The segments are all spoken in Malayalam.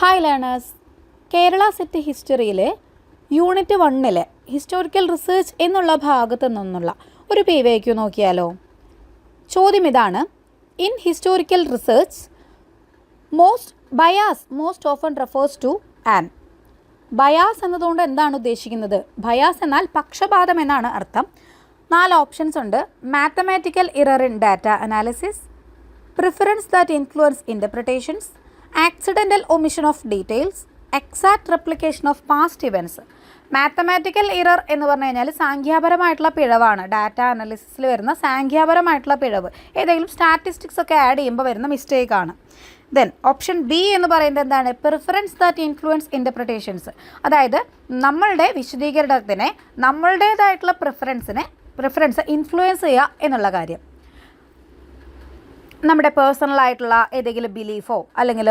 ഹായ് ലേണേഴ്സ്, കേരള സെറ്റ് ഹിസ്റ്ററിയിലെ യൂണിറ്റ് 1 ഹിസ്റ്റോറിക്കൽ റിസർച്ച് എന്നുള്ള ഭാഗത്തു നിന്നുള്ള ഒരു PYQ നോക്കിയാലോ. ചോദ്യം ഇതാണ്: in historical research most often refers to an. Bias എന്നതുകൊണ്ട് എന്താണ് ഉദ്ദേശിക്കുന്നത്? ബയാസ് എന്നാൽ പക്ഷപാതം എന്നാണ് അർത്ഥം. 4 ഓപ്ഷൻസ് ഉണ്ട്: mathematical error in data analysis, preference that influence interpretations, accidental omission of details, exact replication of past events. Mathematical error എന്ന് പറഞ്ഞു കഴിഞ്ഞാൽ സാഖ്യാപരമായിട്ടുള്ള പിഴവാണ്. ഡാറ്റ അനാലിസിസിൽ വരുന്ന സാഖ്യാപരമായിട്ടുള്ള പിഴവ്, ഏതെങ്കിലും സ്റ്റാറ്റിസ്റ്റിക്സ് ഒക്കെ ആഡ് ചെയ്യുമ്പോൾ വരുന്ന മിസ്റ്റേക്കാണ്. ദെൻ ഓപ്ഷൻ ബി എന്ന് പറയുന്നത് എന്താണ്? Preference that influence interpretations. അതായത് നമ്മളുടെ വിശദീകരണത്തിനെ നമ്മളുടേതായിട്ടുള്ള പ്രിഫറൻസ് ഇൻഫ്ലുവൻസ് ചെയ്യുക എന്നുള്ള കാര്യം. നമ്മുടെ പേഴ്സണലായിട്ടുള്ള ഏതെങ്കിലും ബിലീഫോ അല്ലെങ്കിൽ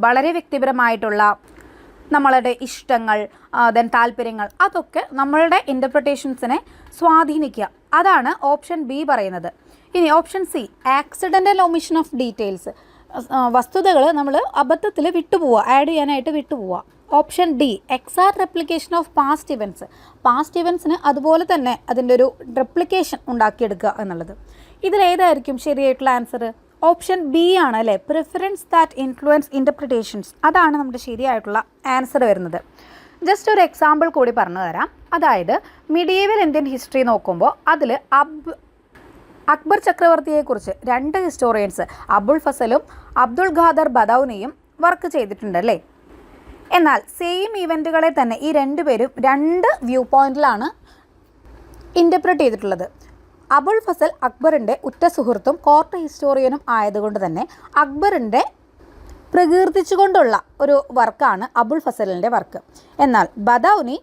വളരെ വ്യക്തിപരമായിട്ടുള്ള നമ്മളുടെ ഇഷ്ടങ്ങൾ, ദെൻ താല്പര്യങ്ങൾ, അതൊക്കെ നമ്മളുടെ ഇൻ്റർപ്രിട്ടേഷൻസിനെ സ്വാധീനിക്കുക. അതാണ് ഓപ്ഷൻ ബി പറയുന്നത്. ഇനി option C, accidental omission of details. വസ്തുതകൾ നമ്മൾ അബദ്ധത്തിൽ വിട്ടുപോവുക, ആഡ് ചെയ്യാനായിട്ട് വിട്ടുപോവുക. Option D, exact replication of past events. Past ഇവൻറ്റ്സിന് അതുപോലെ തന്നെ അതിൻ്റെ ഒരു റെപ്ലിക്കേഷൻ ഉണ്ടാക്കിയെടുക്കുക എന്നുള്ളത്. ഇതിലേതായിരിക്കും ശരിയായിട്ടുള്ള ആൻസർ? ഓപ്ഷൻ ബി ആണ് അല്ലേ, പ്രിഫറൻസ് ദാറ്റ് ഇൻഫ്ലുവൻസ് ഇൻ്റർപ്രിട്ടേഷൻസ്. അതാണ് നമ്മുടെ ശരിയായിട്ടുള്ള ആൻസർ വരുന്നത്. ജസ്റ്റ് ഒരു എക്സാമ്പിൾ കൂടി പറഞ്ഞു തരാം. അതായത് മിഡീവൽ ഇന്ത്യൻ ഹിസ്റ്ററി നോക്കുമ്പോൾ അതിൽ അക്ബർ ചക്രവർത്തിയെക്കുറിച്ച് 2 ഹിസ്റ്റോറിയൻസ് അബുൾ ഫസലും അബ്ദുൾ ഖാദർ ബദൗനിയും വർക്ക് ചെയ്തിട്ടുണ്ടല്ലേ. എന്നാൽ സെയിം ഇവൻറ്റുകളെ തന്നെ ഈ 2 പേരും 2 വ്യൂ പോയിന്റിലാണ് ഇൻ്റർപ്രറ്റ് ചെയ്തിട്ടുള്ളത്. അബുൾ ഫസൽ അക്ബറിൻ്റെ ഉറ്റ സുഹൃത്തും കോർട്ട് ഹിസ്റ്റോറിയനും ആയതുകൊണ്ട് തന്നെ അക്ബറിൻ്റെ പ്രകീർത്തിച്ചുകൊണ്ടുള്ള ഒരു വർക്കാണ് അബുൾ ഫസലിൻ്റെ വർക്ക്. എന്നാൽ ബദൗനി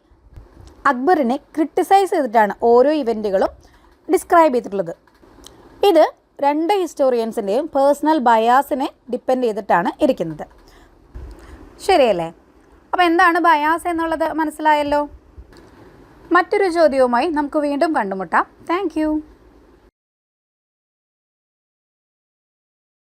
അക്ബറിനെ ക്രിട്ടിസൈസ് ചെയ്തിട്ടാണ് ഓരോ ഇവൻറ്റുകളും ഡിസ്ക്രൈബ് ചെയ്തിട്ടുള്ളത്. ഇത് 2 ഹിസ്റ്റോറിയൻസിൻ്റെയും പേഴ്സണൽ ബയാസിനെ ഡിപ്പെൻഡ് ചെയ്തിട്ടാണ് ഇരിക്കുന്നത്. ശരിയല്ലേ? അപ്പോൾ എന്താണ് ബയാസ് എന്നുള്ളത് മനസ്സിലായല്ലോ. മറ്റൊരു ചോദ്യവുമായി നമുക്ക് വീണ്ടും കണ്ടുമുട്ടാം. താങ്ക്